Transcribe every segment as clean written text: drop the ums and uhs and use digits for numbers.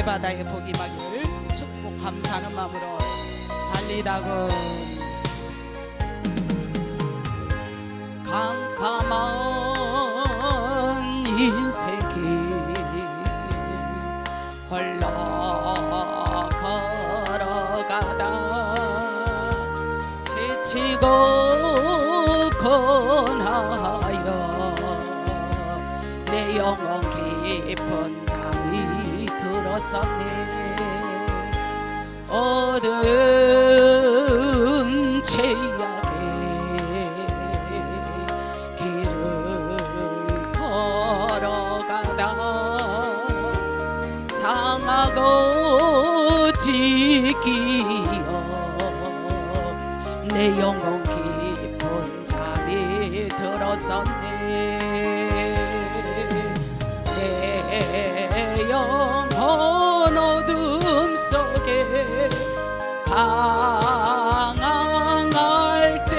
내 바다에 복이 임하기를 축복 감사하는 마음으로 달리다군. 캄캄한 인생길 홀로 걸어가다 지치고 고나여 내 영혼 깊은 잠이 들었었네. 어두운 죄악의 길을 걸어가다 상하고 지기어 내 영혼 깊은 잠이 들었었네. 내 영혼 어둠 속에 방황할 때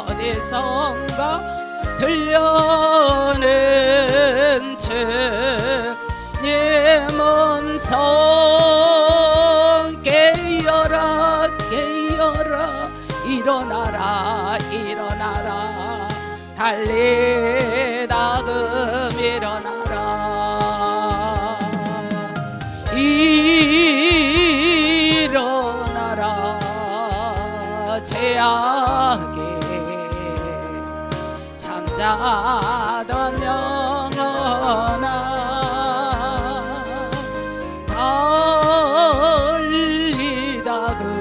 어디선가 들려오는 주님 음성 깨어라 깨어라 일어나라 일어나라 달리다금 일어나라 일어나라 죄악에 잠자던 영혼아 달리다금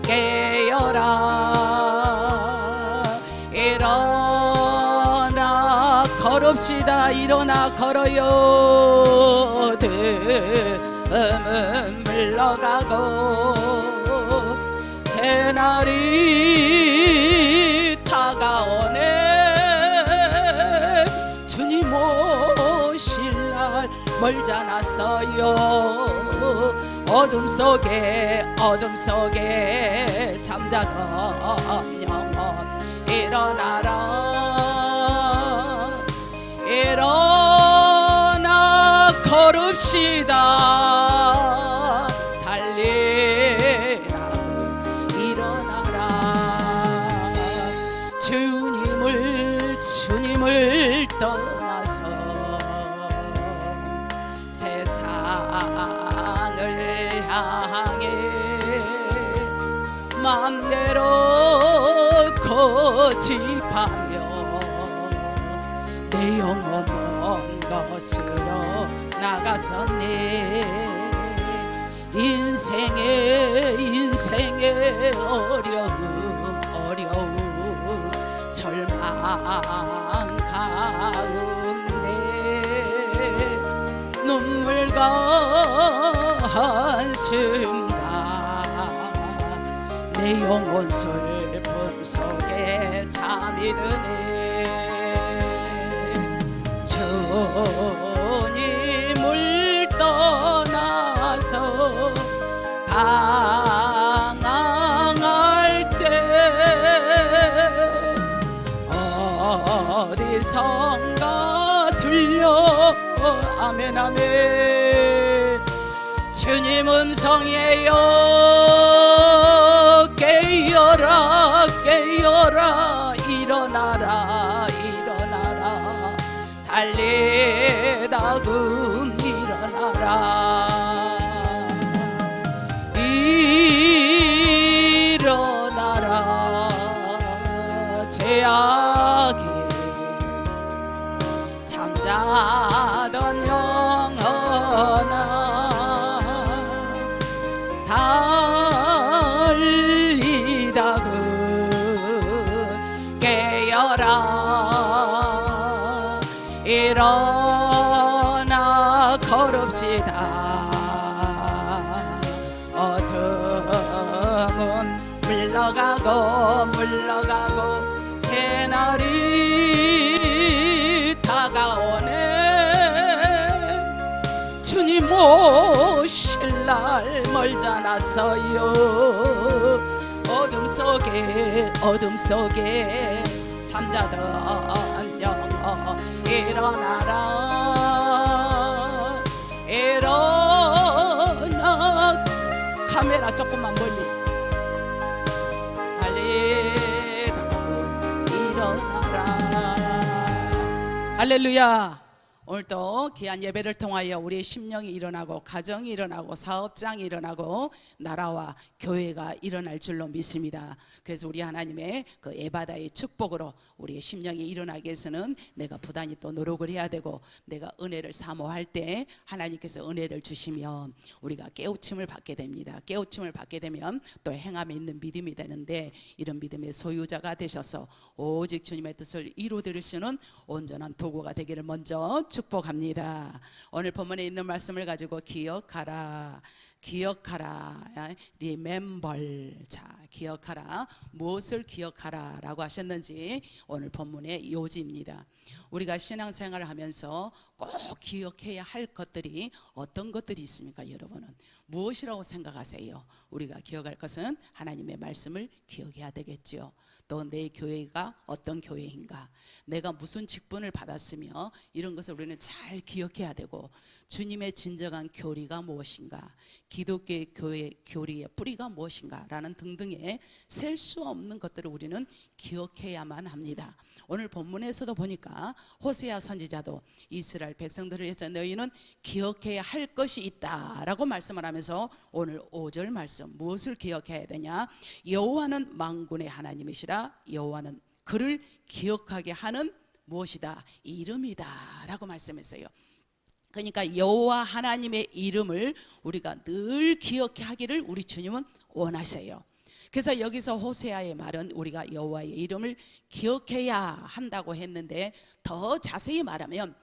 깨어라 일어나 걸읍시다 일어나 걸어요. 듬은 물러가고 새날이 다가오네. 주님 오실 날 멀잖았어요. 어둠 속에 잠자던 영혼 일어나라 일어나 걸읍시다 달리라고 일어나라. 주님을 떠나서 세상을 향해 맘대로 고집하며 내 영혼 먼 곳으로 나갔었네. 인생의 어려움 절망 가운데 눈물과 한숨과 내 영혼 슬픔 속에 잠이 드네. 주님을 떠나서 방황할 때 어디선가 들려 아멘 아멘 주님 음성이에요. 깨어라 깨어라 일어나라 일어나라 달리다금 일어나라 일어나라 죄악에 잠자던 영혼아 달리다금 깨어라 일어나 걸읍시다. 어둠은 물러가고 새날이 다가오네. 주님 오실 날 멀잖았어요. 어둠 속에 잠자던 영혼 일어나라 일어나라 일어나. 카메라 조금만 멀리. 빨리 나가고 일어나라. 할렐루야. 오늘도 귀한 예배를 통하여 우리의 심령이 일어나고 가정이 일어나고 사업장이 일어나고 나라와 교회가 일어날 줄로 믿습니다. 그래서 우리 하나님의 그 에바다의 축복으로 우리의 심령이 일어나기 위해서는 내가 부단히 또 노력을 해야 되고, 내가 은혜를 사모할 때 하나님께서 은혜를 주시면 우리가 깨우침을 받게 됩니다. 깨우침을 받게 되면 또 행함에 있는 믿음이 되는데, 이런 믿음의 소유자가 되셔서 오직 주님의 뜻을 이루어드릴 수 있는 온전한 도구가 되기를 먼저 축복합니다. 오늘 본문에 있는 말씀을 가지고 기억하라, 기억하라, remember. 자, 기억하라. 무엇을 기억하라 라고 하셨는지 오늘 본문의 요지입니다. 우리가 신앙생활을 하면서 꼭 기억해야 할 것들이 어떤 것들이 있습니까? 여러분은 무엇이라고 생각하세요? 우리가 기억할 것은 하나님의 말씀을 기억해야 되겠죠. 또 내 교회가 어떤 교회인가, 내가 무슨 직분을 받았으며, 이런 것을 우리는 잘 기억해야 되고, 주님의 진정한 교리가 무엇인가, 기독교의 교회 교리의 뿌리가 무엇인가 라는 등등의 셀 수 없는 것들을 우리는 기억해야만 합니다. 오늘 본문에서도 보니까 호세아 선지자도 이스라엘 백성들을 위해서 너희는 기억해야 할 것이 있다라고 말씀을 하면서 오늘 5절 말씀, 무엇을 기억해야 되냐? 여호와는 만군의 하나님이시라. 여호와는 그를 기억하게 하는 무엇이다? 이름이다 라고 말씀했어요. 그러니까 여호와 하나님의 이름을 우리가 늘 기억하기를 우리 주님은 원하세요. 그래서 여기서 호세아의 말은 우리가 여호와의 이름을 기억해야 한다고 했는데, 더 자세히 말하면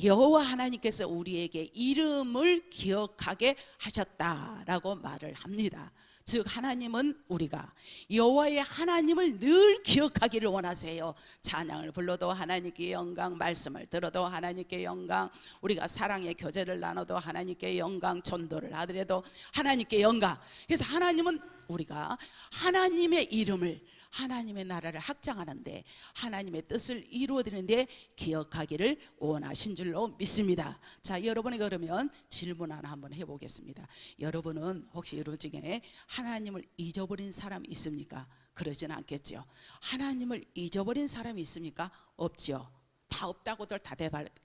여호와 하나님께서 우리에게 이름을 기억하게 하셨다라고 말을 합니다. 즉 하나님은 우리가 여호와의 하나님을 늘 기억하기를 원하세요. 찬양을 불러도 하나님께 영광, 말씀을 들어도 하나님께 영광, 우리가 사랑의 교제를 나눠도 하나님께 영광, 전도를 하더라도 하나님께 영광. 그래서 하나님은 우리가 하나님의 이름을, 하나님의 나라를 확장하는데, 하나님의 뜻을 이루어드리는데 기억하기를 원하신 줄로 믿습니다. 자, 여러분이 그러면 질문 하나 한번 해보겠습니다. 여러분은 혹시 여러분 중에 하나님을 잊어버린 사람 있습니까? 그러지는 않겠죠. 하나님을 잊어버린 사람이 있습니까? 없죠. 다 없다고들 다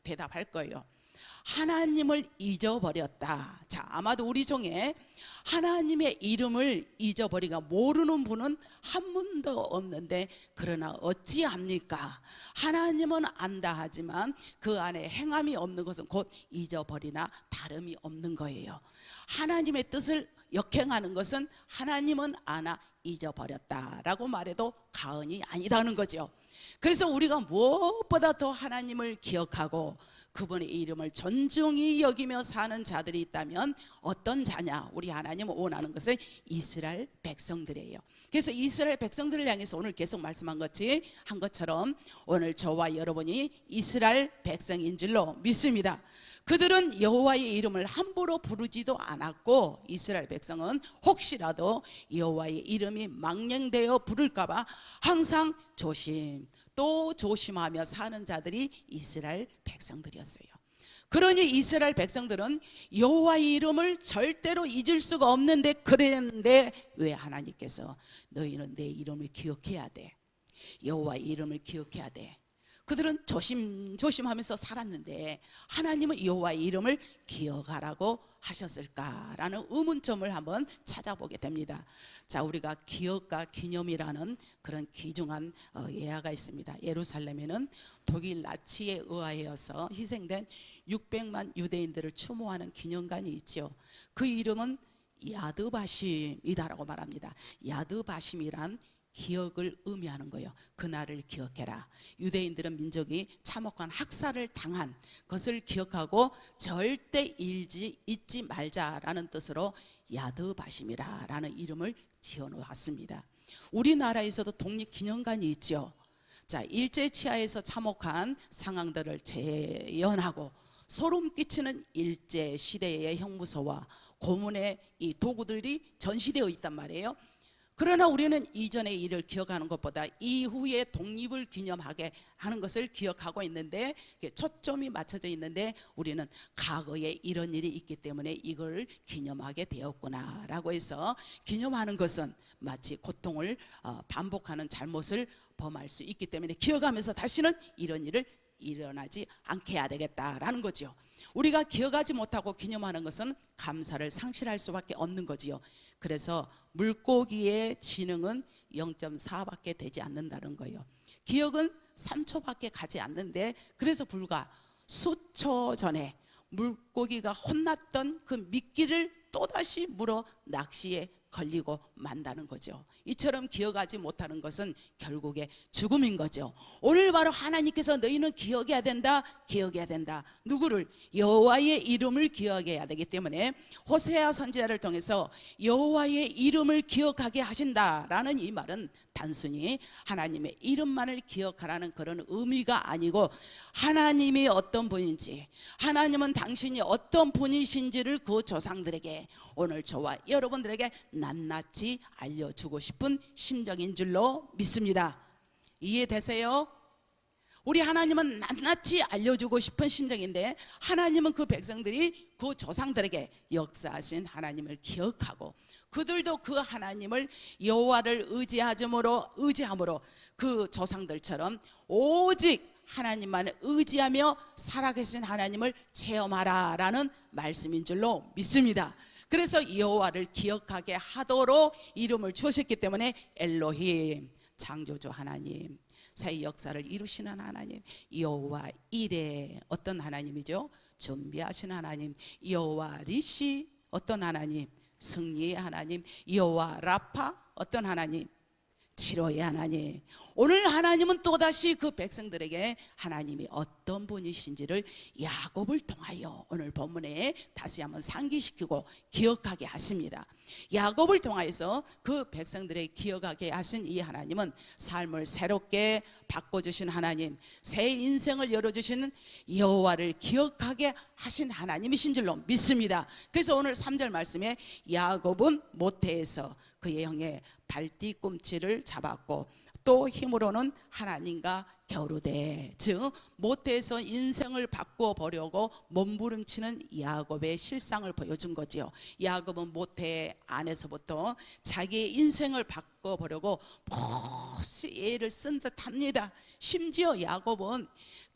대답할 거예요. 하나님을 잊어버렸다. 자, 아마도 우리 중에 하나님의 이름을 잊어버리가 모르는 분은 한 분도 없는데, 그러나 어찌합니까? 하나님은 안다 하지만 그 안에 행함이 없는 것은 곧 잊어버리나 다름이 없는 거예요. 하나님의 뜻을 역행하는 것은 하나님은 아나 잊어버렸다라고 말해도 과언이 아니다는 거죠. 그래서 우리가 무엇보다 더 하나님을 기억하고 그분의 이름을 존중히 여기며 사는 자들이 있다면 어떤 자냐? 우리 하나님은 원하는 것은 이스라엘 백성들이에요. 그래서 이스라엘 백성들을 향해서 오늘 계속 말씀한 것처럼 오늘 저와 여러분이 이스라엘 백성인 줄로 믿습니다. 그들은 여호와의 이름을 함부로 부르지도 않았고, 이스라엘 백성은 혹시라도 여호와의 이름이 망령되어 부를까봐 항상 또 조심하며 사는 자들이 이스라엘 백성들이었어요. 그러니 이스라엘 백성들은 여호와의 이름을 절대로 잊을 수가 없는데, 그랬는데 왜 하나님께서 너희는 내 이름을 기억해야 돼, 여호와의 이름을 기억해야 돼, 그들은 조심하면서 살았는데 하나님은 여호와의 이름을 기억하라고 하셨을까라는 의문점을 한번 찾아보게 됩니다. 자, 우리가 기억과 기념이라는 그런 귀중한 예화가 있습니다. 예루살렘에는 독일 나치에 의하여서 희생된 600만 유대인들을 추모하는 기념관이 있죠. 그 이름은 야드바심이다라고 말합니다. 야드바심이란 기억을 의미하는 거예요. 그날을 기억해라. 유대인들은 민족이 참혹한 학살을 당한 것을 기억하고 절대 잊지 말자라는 뜻으로 야드바심이라는 이름을 지어놓았습니다. 우리나라에서도 독립기념관이 있죠. 자, 일제치하에서 참혹한 상황들을 재현하고 소름 끼치는 일제시대의 형무소와 고문의 이 도구들이 전시되어 있단 말이에요. 그러나 우리는 이전의 일을 기억하는 것보다 이후의 독립을 기념하게 하는 것을 기억하고 있는데, 초점이 맞춰져 있는데 우리는 과거에 이런 일이 있기 때문에 이걸 기념하게 되었구나라고 해서, 기념하는 것은 마치 고통을 반복하는 잘못을 범할 수 있기 때문에 기억하면서 다시는 이런 일을 일어나지 않게 해야 되겠다라는 거지요. 우리가 기억하지 못하고 기념하는 것은 감사를 상실할 수밖에 없는 거지요. 그래서 물고기의 지능은 0.4밖에 되지 않는다는 거예요. 기억은 3초밖에 가지 않는데, 그래서 불과 수초 전에 물고기가 혼났던 그 미끼를 또다시 물어 낚시에 걸리고 만다는 거죠. 이처럼 기억하지 못하는 것은 결국에 죽음인 거죠. 오늘 바로 하나님께서 너희는 기억해야 된다, 기억해야 된다. 누구를? 여호와의 이름을 기억해야 되기 때문에 호세아 선지자를 통해서 여호와의 이름을 기억하게 하신다라는 이 말은 단순히 하나님의 이름만을 기억하라는 그런 의미가 아니고, 하나님이 어떤 분인지, 하나님은 당신이 어떤 분이신지를 그 조상들에게, 오늘 저와 여러분들에게 낱낱이 알려주고 싶은 심정인 줄로 믿습니다. 이해되세요? 우리 하나님은 낱낱이 알려주고 싶은 심정인데, 하나님은 그 백성들이 그 조상들에게 역사하신 하나님을 기억하고, 그들도 그 하나님을 여호와를 의지함으로 그 조상들처럼 오직 하나님만을 의지하며 살아계신 하나님을 체험하라라는 말씀인 줄로 믿습니다. 그래서 여호와를 기억하게 하도록 이름을 주셨기 때문에 엘로힘, 창조주 하나님, 새 역사를 이루시는 하나님, 여호와 이레, 어떤 하나님이죠? 준비하신 하나님, 여호와 리시, 어떤 하나님? 승리의 하나님, 여호와 라파, 어떤 하나님? 치료의 하나님. 오늘 하나님은 또다시 그 백성들에게 하나님이 어떤 분이신지를 야곱을 통하여 오늘 본문에 다시 한번 상기시키고 기억하게 하십니다. 야곱을 통하여서 그 백성들에게 기억하게 하신 이 하나님은 삶을 새롭게 바꿔주신 하나님, 새 인생을 열어주시는 여호와를 기억하게 하신 하나님이신 줄로 믿습니다. 그래서 오늘 3절 말씀에 야곱은 모태에서 그의 형의 발뒤꿈치를 잡았고 또 힘으로는 하나님과 겨루되, 즉 모태에서 인생을 바꾸어 보려고 몸부림치는 야곱의 실상을 보여준 거죠. 야곱은 모태 안에서부터 자기의 인생을 바꾸어 보려고 몹시 애를 쓴 듯합니다. 심지어 야곱은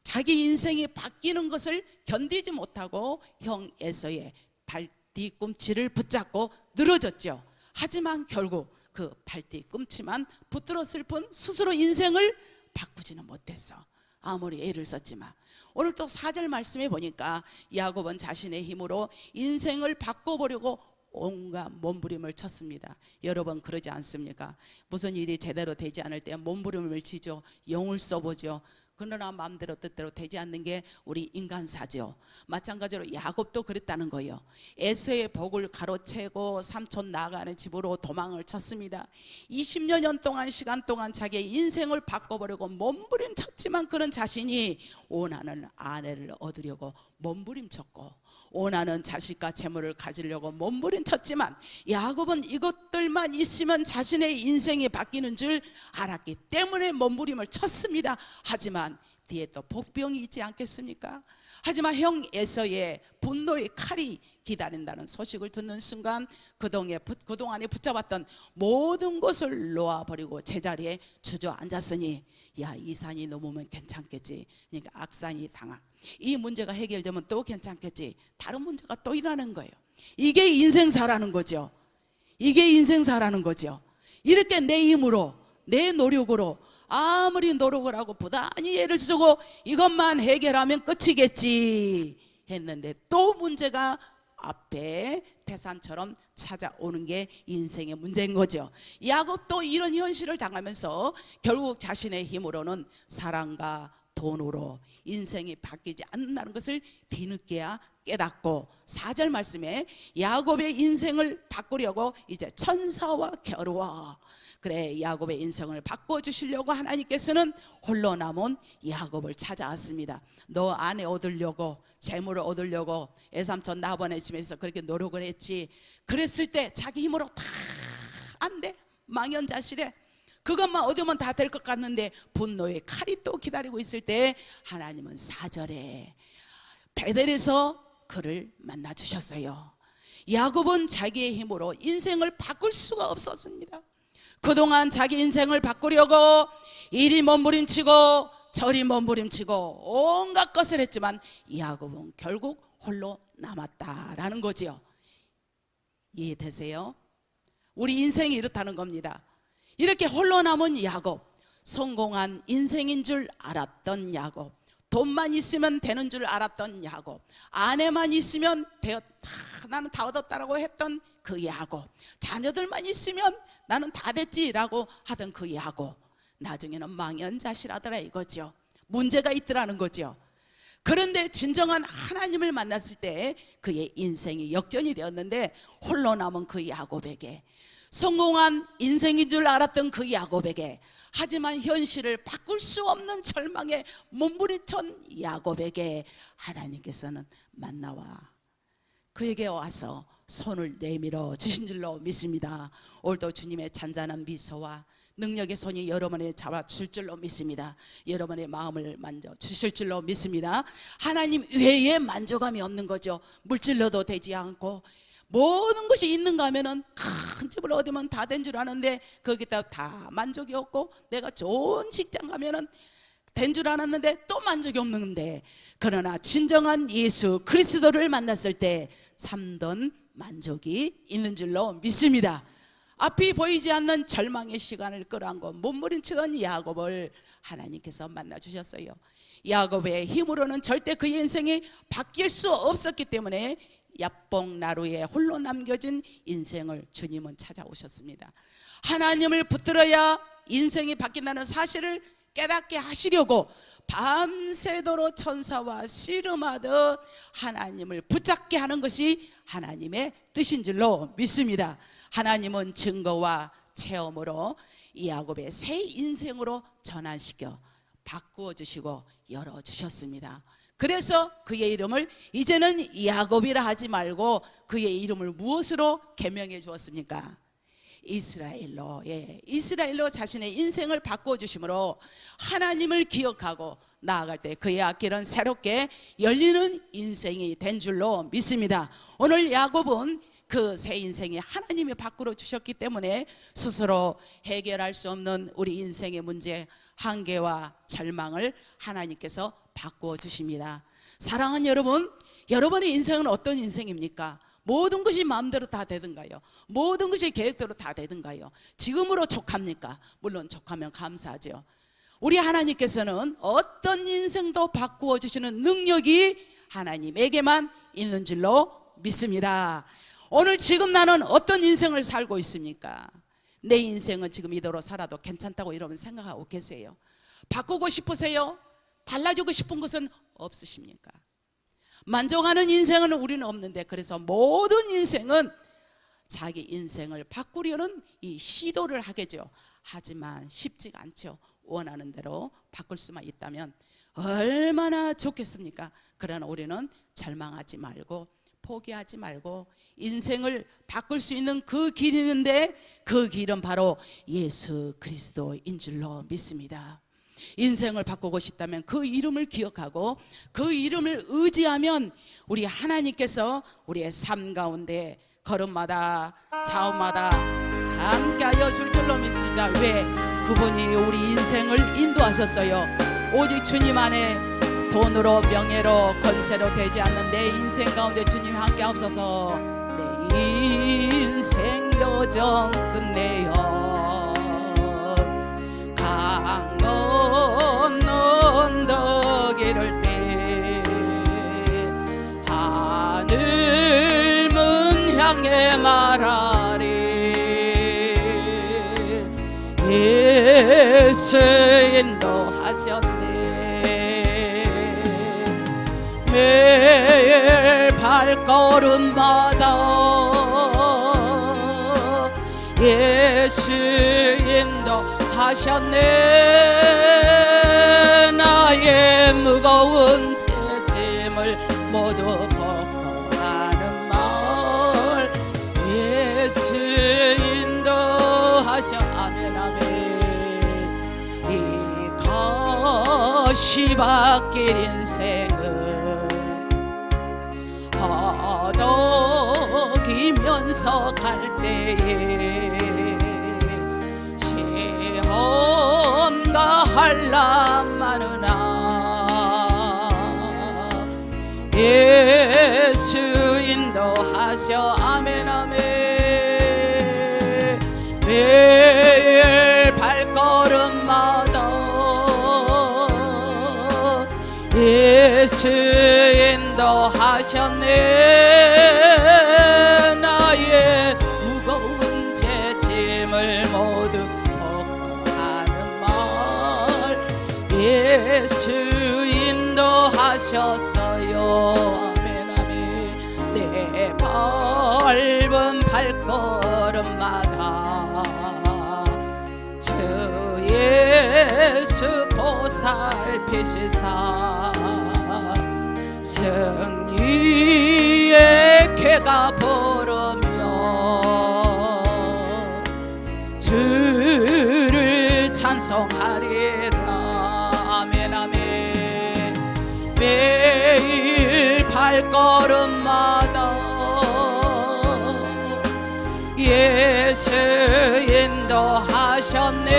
자기 인생이 바뀌는 것을 견디지 못하고 형 에서의 발뒤꿈치를 붙잡고 늘어졌죠. 하지만 결국 그 발뒤꿈치만 붙들었을 뿐 스스로 인생을 바꾸지는 못했어. 아무리 애를 썼지만. 오늘 또 4절 말씀에 보니까 야곱은 자신의 힘으로 인생을 바꿔보려고 온갖 몸부림을 쳤습니다. 여러분 그러지 않습니까? 무슨 일이 제대로 되지 않을 때 몸부림을 치죠. 용을 써보죠. 그러나 마음대로 뜻대로 되지 않는 게 우리 인간사죠. 마찬가지로 야곱도 그랬다는 거예요. 에서의 복을 가로채고 삼촌 나가는 집으로 도망을 쳤습니다. 20여 년 시간 동안 자기의 인생을 바꿔보려고 몸부림쳤지만 그런 자신이 원하는 아내를 얻으려고 몸부림쳤고 원하는 자식과 재물을 가지려고 몸부림쳤지만 야곱은 이것들만 있으면 자신의 인생이 바뀌는 줄 알았기 때문에 몸부림을 쳤습니다. 하지만 뒤에 또 복병이 있지 않겠습니까? 하지만 형 에서의 분노의 칼이 기다린다는 소식을 듣는 순간 그동안에 붙잡았던 모든 것을 놓아버리고 제자리에 주저앉았으니, 야, 이 산이 넘으면 괜찮겠지. 그러니까 악산이 당한 이 문제가 해결되면 또 괜찮겠지. 다른 문제가 또 일어나는 거예요. 이게 인생사라는 거죠. 이게 인생사라는 거죠. 이렇게 내 힘으로 내 노력으로 아무리 노력을 하고 부단히 애를 쓰고 이것만 해결하면 끝이겠지 했는데 또 문제가 앞에 태산처럼 찾아오는 게 인생의 문제인 거죠. 야곱도 이런 현실을 당하면서 결국 자신의 힘으로는 사랑과 돈으로 인생이 바뀌지 않는다는 것을 뒤늦게야 깨닫고 4절 말씀에 야곱의 인생을 바꾸려고 이제 천사와 겨루어, 그래 야곱의 인생을 바꿔주시려고 하나님께서는 홀로 남은 야곱을 찾아왔습니다. 너 아내 얻으려고 재물을 얻으려고 애삼촌 나번의 집에서 그렇게 노력을 했지. 그랬을 때 자기 힘으로 다 안 돼. 망연자실해. 그것만 얻으면 다 될 것 같는데 분노의 칼이 또 기다리고 있을 때 하나님은 4절에 베델에서 그를 만나 주셨어요. 야곱은 자기의 힘으로 인생을 바꿀 수가 없었습니다. 그동안 자기 인생을 바꾸려고 이리 몸부림치고 저리 몸부림치고 온갖 것을 했지만 야곱은 결국 홀로 남았다라는 거지요. 이해되세요? 우리 인생이 이렇다는 겁니다. 이렇게 홀로 남은 야곱, 성공한 인생인 줄 알았던 야곱, 돈만 있으면 되는 줄 알았던 야곱, 아내만 있으면 나는 다 얻었다라고 했던 그 야곱, 자녀들만 있으면 나는 다 됐지라고 하던 그 야곱, 나중에는 망연자실하더라 이거죠. 문제가 있더라는 거죠. 그런데 진정한 하나님을 만났을 때 그의 인생이 역전이 되었는데 홀로 남은 그 야곱에게, 성공한 인생인 줄 알았던 그 야곱에게, 하지만 현실을 바꿀 수 없는 절망에 몸부림친 야곱에게 하나님께서는 만나와 그에게 와서 손을 내밀어 주신 줄로 믿습니다. 오늘도 주님의 잔잔한 미소와 능력의 손이 여러분의 잡아줄 줄로 믿습니다. 여러분의 마음을 만져주실 줄로 믿습니다. 하나님 외에 만족감이 없는 거죠. 물질로도 되지 않고 모든 것이 있는가 하면은 큰 집을 얻으면 다 된 줄 아는데 거기다 다 만족이 없고, 내가 좋은 직장 가면은 된 줄 알았는데 또 만족이 없는데, 그러나 진정한 예수 그리스도를 만났을 때 참된 만족이 있는 줄로 믿습니다. 앞이 보이지 않는 절망의 시간을 끌어안고 몸부림치던 야곱을 하나님께서 만나주셨어요. 야곱의 힘으로는 절대 그의 인생이 바뀔 수 없었기 때문에 야뽕나루에 홀로 남겨진 인생을 주님은 찾아오셨습니다. 하나님을 붙들어야 인생이 바뀐다는 사실을 깨닫게 하시려고 밤새도록 천사와 씨름하듯 하나님을 붙잡게 하는 것이 하나님의 뜻인 줄로 믿습니다. 하나님은 증거와 체험으로 이 야곱의 새 인생으로 전환시켜 바꾸어 주시고 열어주셨습니다. 그래서 그의 이름을 이제는 야곱이라 하지 말고 그의 이름을 무엇으로 개명해 주었습니까? 이스라엘로, 이스라엘로 자신의 인생을 바꾸어 주심으로 하나님을 기억하고 나아갈 때 그의 앞길은 새롭게 열리는 인생이 된 줄로 믿습니다. 오늘 야곱은 그 새 인생에 하나님이 바꾸어 주셨기 때문에 스스로 해결할 수 없는 우리 인생의 문제, 한계와 절망을 하나님께서 바꾸어 주십니다. 사랑하는 여러분, 여러분의 인생은 어떤 인생입니까? 모든 것이 마음대로 다 되든가요? 모든 것이 계획대로 다 되든가요? 지금으로 족합니까? 물론 족하면 감사하죠. 우리 하나님께서는 어떤 인생도 바꾸어 주시는 능력이 하나님에게만 있는 줄로 믿습니다. 오늘 지금 나는 어떤 인생을 살고 있습니까? 내 인생은 지금 이대로 살아도 괜찮다고 여러분 생각하고 계세요? 바꾸고 싶으세요? 달라지고 싶은 것은 없으십니까? 만족하는 인생은 우리는 없는데, 그래서 모든 인생은 자기 인생을 바꾸려는 이 시도를 하겠죠. 하지만 쉽지가 않죠. 원하는 대로 바꿀 수만 있다면 얼마나 좋겠습니까? 그러나 우리는 절망하지 말고 포기하지 말고 인생을 바꿀 수 있는 그 길이 있는데 그 길은 바로 예수 그리스도인 줄로 믿습니다. 인생을 바꾸고 싶다면 그 이름을 기억하고 그 이름을 의지하면 우리 하나님께서 우리의 삶 가운데 걸음마다 좌우마다 함께하여 줄 줄로 믿습니다. 왜? 그분이 우리 인생을 인도하셨어요. 오직 주님 안에 돈으로 명예로 권세로 되지 않는 내 인생 가운데 주님 함께 하옵소서. 내 인생 여정 끝내어 강 건넌 덕이를 때 하늘 문 향해 말하리 예수 인도하셨네. 매일 발걸음마다 예수 인도하셨네. 나의 무거운 죄짐을 모두 벗고 하는 마을 예수 인도하셨네. 하셔. 아멘 아멘. 이 가시밭길 인생은 허덕이면서 갈 때에 시험과 환난 많으나 예수 인도하셔. 아멘 아멘. 매일 발걸음마다 예수 인도하셨네. 나의 무거운 죄짐을 모두 벗고 하는 말 예수 인도하셨어요. 아멘 아멘. 내 밟은 발걸음마다 주 예수 보살피시사 승리의 쾌가 부르며 주를 찬송하리라. 아멘 아멘. 매일 발걸음마다 예수 인도하셨네.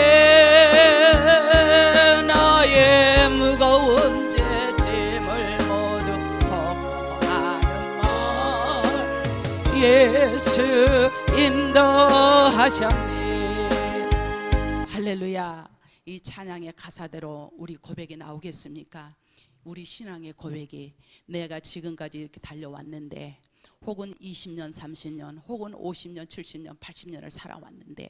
나의 무거운 죄짐을 모두 벗고 하는 말 예수 인도하셨네. 할렐루야. 이 찬양의 가사대로 우리 고백이 나오겠습니까? 우리 신앙의 고백이 내가 지금까지 이렇게 달려왔는데 혹은 20년, 30년, 혹은 50년, 70년, 80년을 살아왔는데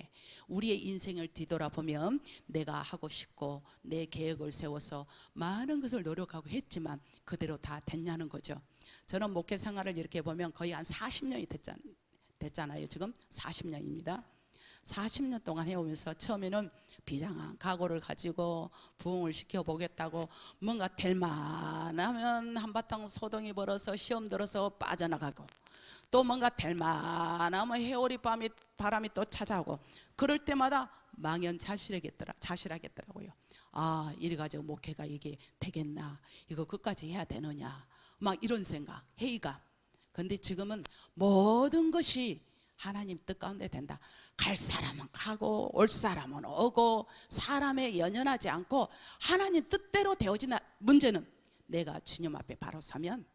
우리의 인생을 뒤돌아보면 내가 하고 싶고 내 계획을 세워서 많은 것을 노력하고 했지만 그대로 다 됐냐는 거죠. 저는 목회 생활을 이렇게 보면 거의 한 40년이 됐잖아요. 지금 40년입니다. 40년 동안 해오면서 처음에는 비장한 각오를 가지고 부흥을 시켜보겠다고 뭔가 될 만하면 한바탕 소동이 벌어서 시험 들어서 빠져나가고 또 뭔가 될 만하면 해오리 바람이 또 찾아오고 그럴 때마다 망연자실하겠더라고요. 아, 이래가지고 목회가 이게 되겠나, 이거 끝까지 해야 되느냐, 막 이런 생각, 회의감. 근데 지금은 모든 것이 하나님 뜻 가운데 된다. 갈 사람은 가고 올 사람은 오고 사람에 연연하지 않고 하나님 뜻대로 되어지는 문제는 내가 주님 앞에 바로 서면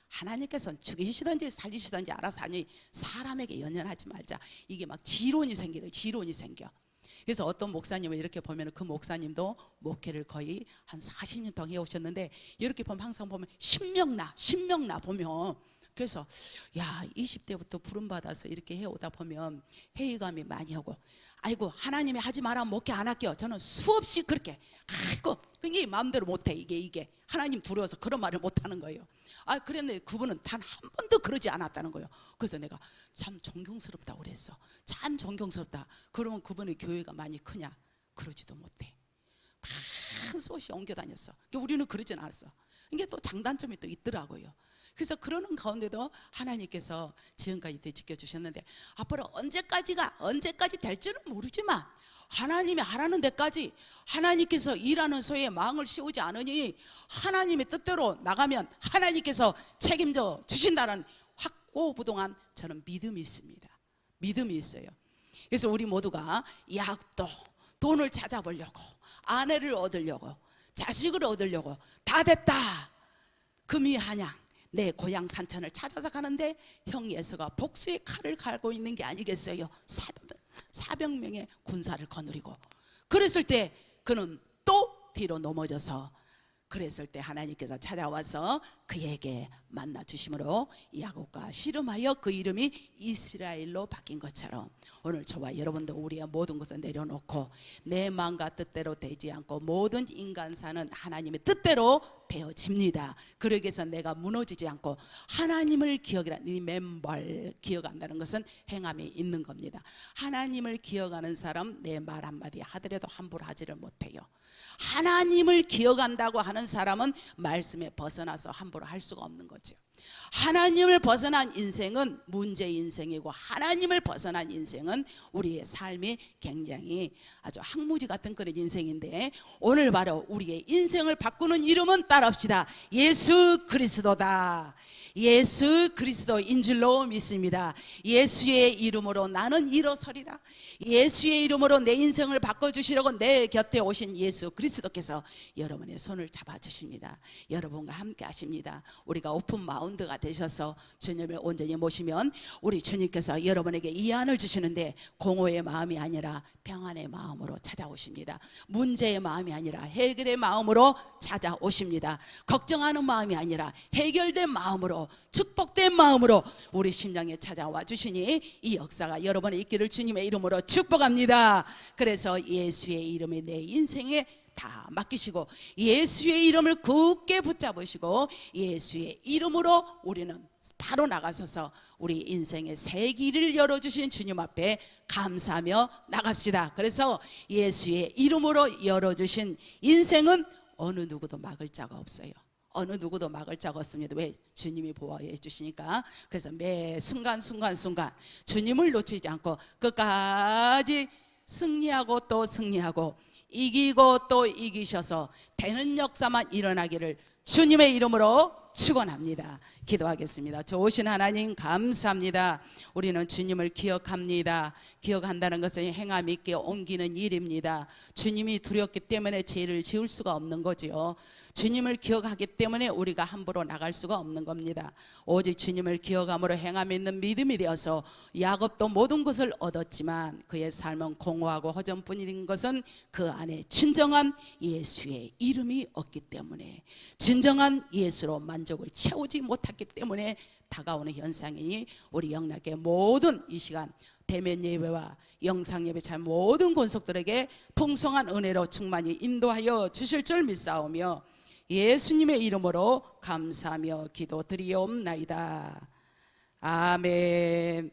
하나님께서는 죽이시든지 살리시든지 알아서 하니 사람에게 연연하지 말자. 이게 막 지론이 생겨. 그래서 어떤 목사님을 이렇게 보면 그 목사님도 목회를 거의 한 40년 동안 해오셨는데 이렇게 보면 항상 보면 신명나 보면 그래서 야 20대부터 부름받아서 이렇게 해오다 보면 회의감이 많이 오고 아이고 하나님이 하지 마라 목회 안 할게요. 저는 수없이 그렇게 아이고 그게 마음대로 못해 이게 하나님 두려워서 그런 말을 못하는 거예요. 아 그랬는데 그분은 단 한 번도 그러지 않았다는 거예요. 그래서 내가 참 존경스럽다고 그랬어. 참 존경스럽다. 그러면 그분의 교회가 많이 크냐? 그러지도 못해. 한 수없이 옮겨 다녔어. 우리는 그러진 않았어. 이게 또 장단점이 또 있더라고요. 그래서 그러는 가운데도 하나님께서 지금까지 지켜주셨는데 앞으로 언제까지 될지는 모르지만 하나님이 하라는 데까지 하나님께서 일하는 소에 망을 씌우지 않으니 하나님의 뜻대로 나가면 하나님께서 책임져 주신다는 확고부동한 저는 믿음이 있습니다. 믿음이 있어요. 그래서 우리 모두가 약도 돈을 찾아보려고 아내를 얻으려고 자식을 얻으려고 다 됐다 금이 한양 내 고향 산천을 찾아서 가는데 형 예수가 복수의 칼을 갈고 있는 게 아니겠어요. 400명의 군사를 거느리고 그랬을 때 그는 또 뒤로 넘어져서 그랬을 때 하나님께서 찾아와서 그에게 만나 주심으로 야곱과 씨름하여 그 이름이 이스라엘로 바뀐 것처럼 오늘 저와 여러분도 우리의 모든 것을 내려놓고 내 마음과 뜻대로 되지 않고 모든 인간사는 하나님의 뜻대로 되어집니다. 그러기 위해서 내가 무너지지 않고 하나님을 기억이라, 이 맨발 기억한다는 것은 행함이 있는 겁니다. 하나님을 기억하는 사람 내 말 한마디 하더라도 함부로 하지를 못해요. 하나님을 기억한다고 하는 사람은 말씀에 벗어나서 함부로 할 수가 없는 거죠. 하나님을 벗어난 인생은 문제 인생이고, 하나님을 벗어난 인생은 우리의 삶이 굉장히 아주 항무지 같은 그런 인생인데, 오늘 바로 우리의 인생을 바꾸는 이름은 따라합시다. 예수 그리스도다. 예수 그리스도인 줄로 믿습니다. 예수의 이름으로 나는 일어서리라. 예수의 이름으로 내 인생을 바꿔주시려고 내 곁에 오신 예수 그리스도께서 여러분의 손을 잡아주십니다. 여러분과 함께 하십니다. 우리가 오픈 마운드가 되셔서 주님을 온전히 모시면 우리 주님께서 여러분에게 이안을 주시는데, 공허의 마음이 아니라 평안의 마음으로 찾아오십니다. 문제의 마음이 아니라 해결의 마음으로 찾아오십니다. 걱정하는 마음이 아니라 해결된 마음으로, 축복된 마음으로 우리 심령에 찾아와 주시니 이 역사가 여러분의 있기를 주님의 이름으로 축복합니다. 그래서 예수의 이름에 내 인생에 다 맡기시고, 예수의 이름을 굳게 붙잡으시고, 예수의 이름으로 우리는 바로 나가서서 우리 인생의 새 길을 열어주신 주님 앞에 감사하며 나갑시다. 그래서 예수의 이름으로 열어주신 인생은 어느 누구도 막을 자가 없어요. 어느 누구도 막을 자가 없습니다. 왜? 주님이 보호해 주시니까. 그래서 매 순간순간 주님을 놓치지 않고 끝까지 승리하고 또 승리하고 이기고 또 이기셔서 되는 역사만 일어나기를 주님의 이름으로 축원합니다. 기도하겠습니다. 좋으신 하나님 감사합니다. 우리는 주님을 기억합니다. 기억한다는 것은 행함 있게 옮기는 일입니다. 주님이 두렵기 때문에 죄를 지을 수가 없는 거지요. 주님을 기억하기 때문에 우리가 함부로 나갈 수가 없는 겁니다. 오직 주님을 기억함으로 행함 있는 믿음이 되어서 야곱도 모든 것을 얻었지만 그의 삶은 공허하고 허전뿐인 것은 그 안에 진정한 예수의 이름이 없기 때문에, 진정한 예수로 만족을 채우지 못했기 때문에 다가오는 현상이니, 우리 영락의 모든 이 시간 대면 예배와 영상 예배 참 모든 권속들에게 풍성한 은혜로 충만히 인도하여 주실 줄 믿사오며 예수님의 이름으로 감사하며 기도드리옵나이다. 아멘.